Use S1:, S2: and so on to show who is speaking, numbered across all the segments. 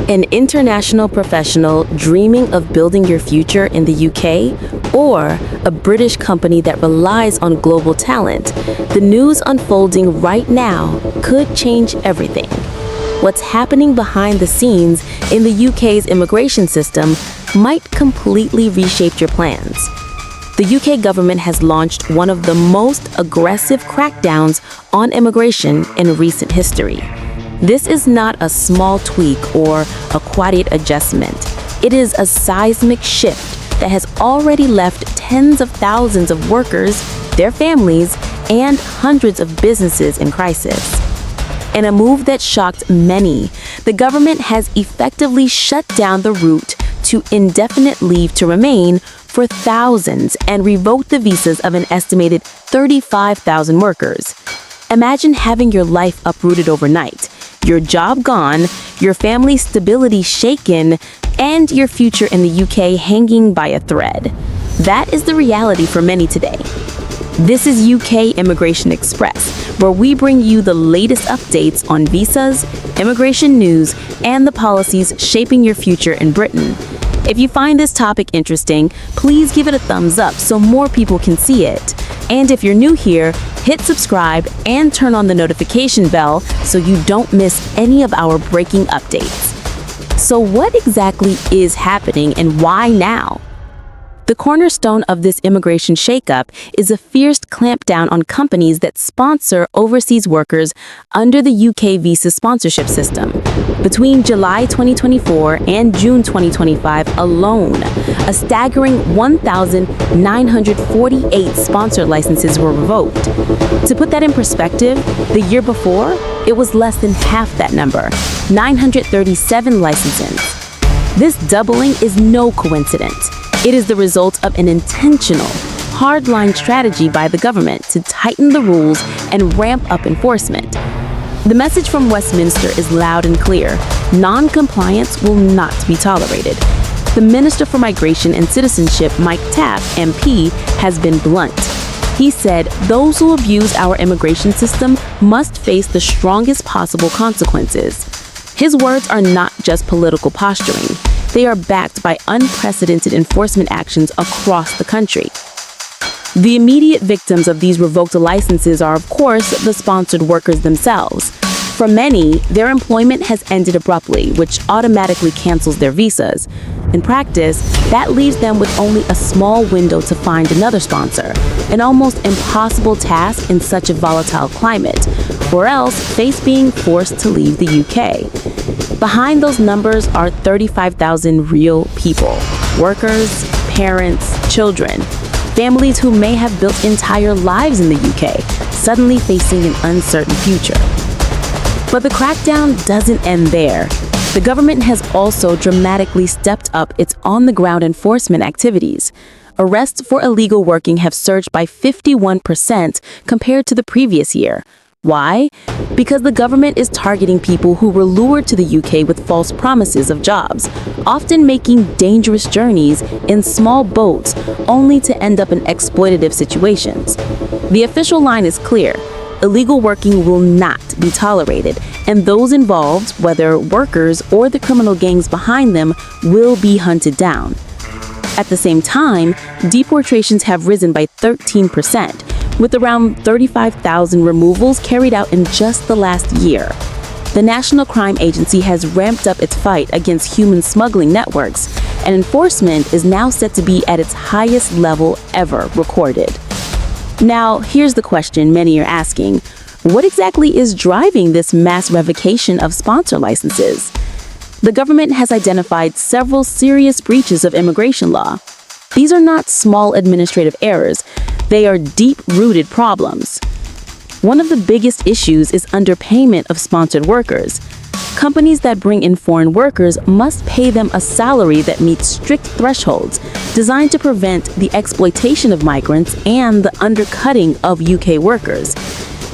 S1: An international professional dreaming of building your future in the UK, or a British company that relies on global talent, the news unfolding right now could change everything. What's happening behind the scenes in the UK's immigration system might completely reshape your plans. The UK government has launched one of the most aggressive crackdowns on immigration in recent history. This is not a small tweak or a quiet adjustment. It is a seismic shift that has already left tens of thousands of workers, their families, and hundreds of businesses in crisis. In a move that shocked many, the government has effectively shut down the route to indefinite leave to remain for thousands and revoked the visas of an estimated 35,000 workers. Imagine having your life uprooted overnight, your job gone, your family's stability shaken, and your future in the UK hanging by a thread. That is the reality for many today. This is UK Immigration Express, where we bring you the latest updates on visas, immigration news, and the policies shaping your future in Britain. If you find this topic interesting, please give it a thumbs up so more people can see it. And if you're new here, hit subscribe and turn on the notification bell so you don't miss any of our breaking updates. So what exactly is happening and why now? The cornerstone of this immigration shakeup is a fierce clampdown on companies that sponsor overseas workers under the UK visa sponsorship system. Between July 2024 and June 2025 alone, a staggering 1,948 sponsor licenses were revoked. To put that in perspective, the year before, it was less than half that number, 937 licenses. This doubling is no coincidence. It is the result of an intentional, hardline strategy by the government to tighten the rules and ramp up enforcement. The message from Westminster is loud and clear. Non-compliance will not be tolerated. The Minister for Migration and Citizenship, Mike Tapp, MP, has been blunt. He said, "Those who abuse our immigration system must face the strongest possible consequences." His words are not just political posturing. They are backed by unprecedented enforcement actions across the country. The immediate victims of these revoked licenses are, of course, the sponsored workers themselves. For many, their employment has ended abruptly, which automatically cancels their visas. In practice, that leaves them with only a small window to find another sponsor, an almost impossible task in such a volatile climate, or else face being forced to leave the UK. Behind those numbers are 35,000 real people, workers, parents, children, families who may have built entire lives in the UK, suddenly facing an uncertain future. But the crackdown doesn't end there. The government has also dramatically stepped up its on-the-ground enforcement activities. Arrests for illegal working have surged by 51% compared to the previous year. Why? Because the government is targeting people who were lured to the UK with false promises of jobs, often making dangerous journeys in small boats only to end up in exploitative situations. The official line is clear. Illegal working will not be tolerated, and those involved, whether workers or the criminal gangs behind them, will be hunted down. At the same time, deportations have risen by 13%, with around 35,000 removals carried out in just the last year. The National Crime Agency has ramped up its fight against human smuggling networks, and enforcement is now set to be at its highest level ever recorded. Now, here's the question many are asking. What exactly is driving this mass revocation of sponsor licenses? The government has identified several serious breaches of immigration law. These are not small administrative errors. They are deep-rooted problems. One of the biggest issues is underpayment of sponsored workers. Companies that bring in foreign workers must pay them a salary that meets strict thresholds designed to prevent the exploitation of migrants and the undercutting of UK workers.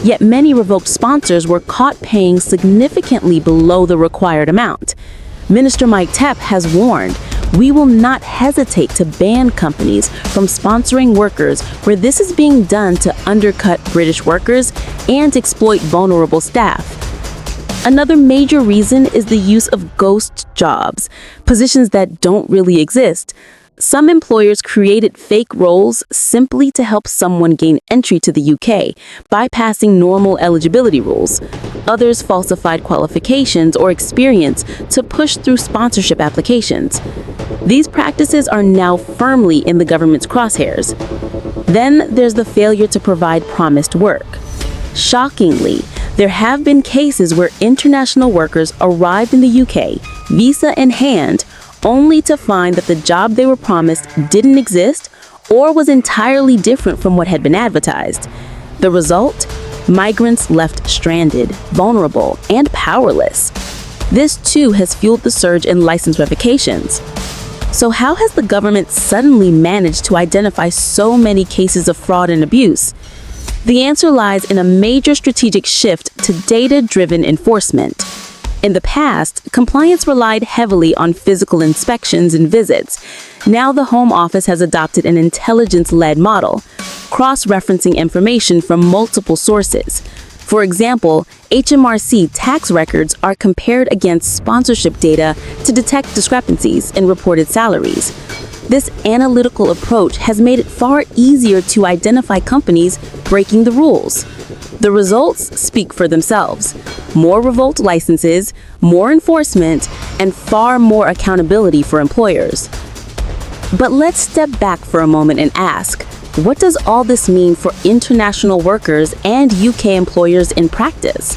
S1: Yet many revoked sponsors were caught paying significantly below the required amount. Minister Mike Tapp has warned, "We will not hesitate to ban companies from sponsoring workers where this is being done to undercut British workers and exploit vulnerable staff." Another major reason is the use of ghost jobs, positions that don't really exist. Some employers created fake roles simply to help someone gain entry to the UK, bypassing normal eligibility rules. Others falsified qualifications or experience to push through sponsorship applications. These practices are now firmly in the government's crosshairs. Then there's the failure to provide promised work. Shockingly, there have been cases where international workers arrived in the UK, visa in hand, only to find that the job they were promised didn't exist or was entirely different from what had been advertised. The result? Migrants left stranded, vulnerable, and powerless. This too has fueled the surge in license revocations. So how has the government suddenly managed to identify so many cases of fraud and abuse? The answer lies in a major strategic shift to data-driven enforcement. In the past, compliance relied heavily on physical inspections and visits. Now the Home Office has adopted an intelligence-led model, cross-referencing information from multiple sources. For example, HMRC tax records are compared against sponsorship data to detect discrepancies in reported salaries. This analytical approach has made it far easier to identify companies breaking the rules. The results speak for themselves. More revoked licenses, more enforcement, and far more accountability for employers. But let's step back for a moment and ask, what does all this mean for international workers and UK employers in practice?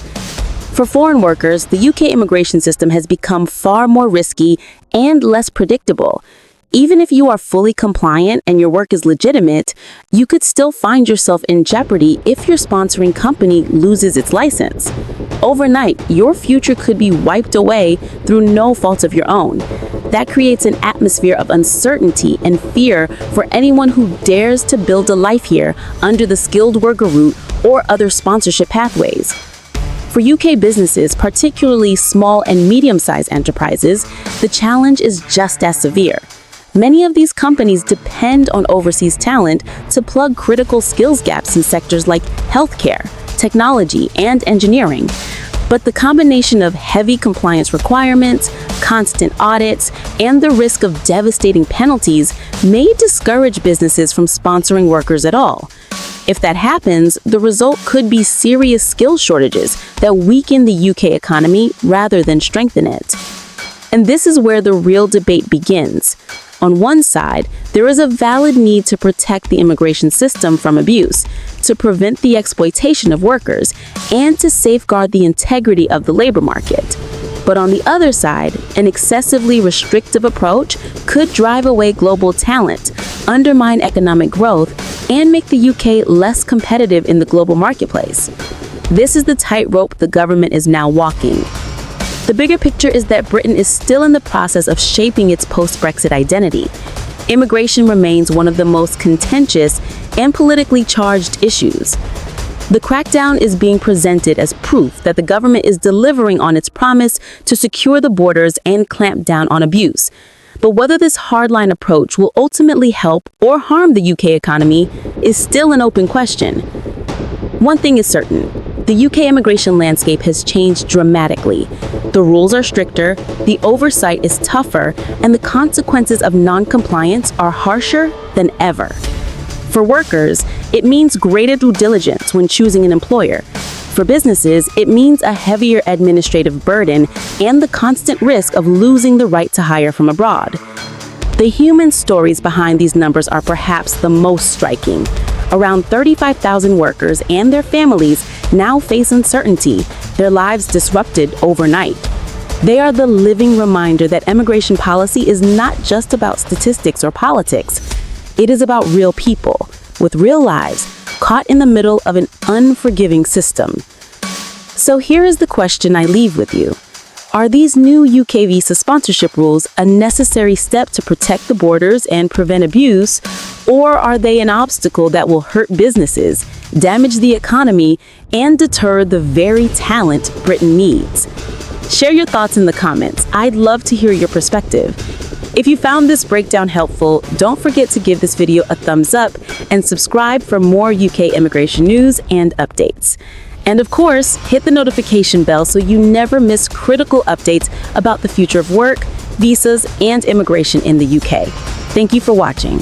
S1: For foreign workers, the UK immigration system has become far more risky and less predictable. Even if you are fully compliant and your work is legitimate, you could still find yourself in jeopardy if your sponsoring company loses its license. Overnight, your future could be wiped away through no fault of your own. That creates an atmosphere of uncertainty and fear for anyone who dares to build a life here under the skilled worker route or other sponsorship pathways. For UK businesses, particularly small and medium-sized enterprises, the challenge is just as severe. Many of these companies depend on overseas talent to plug critical skills gaps in sectors like healthcare, technology, and engineering. But the combination of heavy compliance requirements, constant audits, and the risk of devastating penalties may discourage businesses from sponsoring workers at all. If that happens, the result could be serious skill shortages that weaken the UK economy rather than strengthen it. And this is where the real debate begins. On one side, there is a valid need to protect the immigration system from abuse, to prevent the exploitation of workers, and to safeguard the integrity of the labor market. But on the other side, an excessively restrictive approach could drive away global talent, undermine economic growth, and make the UK less competitive in the global marketplace. This is the tightrope the government is now walking. The bigger picture is that Britain is still in the process of shaping its post-Brexit identity. Immigration remains one of the most contentious and politically charged issues. The crackdown is being presented as proof that the government is delivering on its promise to secure the borders and clamp down on abuse. But whether this hardline approach will ultimately help or harm the UK economy is still an open question. One thing is certain. The UK immigration landscape has changed dramatically. The rules are stricter, the oversight is tougher, and the consequences of non-compliance are harsher than ever. For workers, it means greater due diligence when choosing an employer. For businesses, it means a heavier administrative burden and the constant risk of losing the right to hire from abroad. The human stories behind these numbers are perhaps the most striking. Around 35,000 workers and their families now face uncertainty, their lives disrupted overnight. They are the living reminder that immigration policy is not just about statistics or politics. It is about real people, with real lives, caught in the middle of an unforgiving system. So here is the question I leave with you. Are these new UK visa sponsorship rules a necessary step to protect the borders and prevent abuse, or are they an obstacle that will hurt businesses, damage the economy, and deter the very talent Britain needs? Share your thoughts in the comments. I'd love to hear your perspective. If you found this breakdown helpful, don't forget to give this video a thumbs up and subscribe for more UK immigration news and updates. And of course, hit the notification bell so you never miss critical updates about the future of work, visas, and immigration in the UK. Thank you for watching.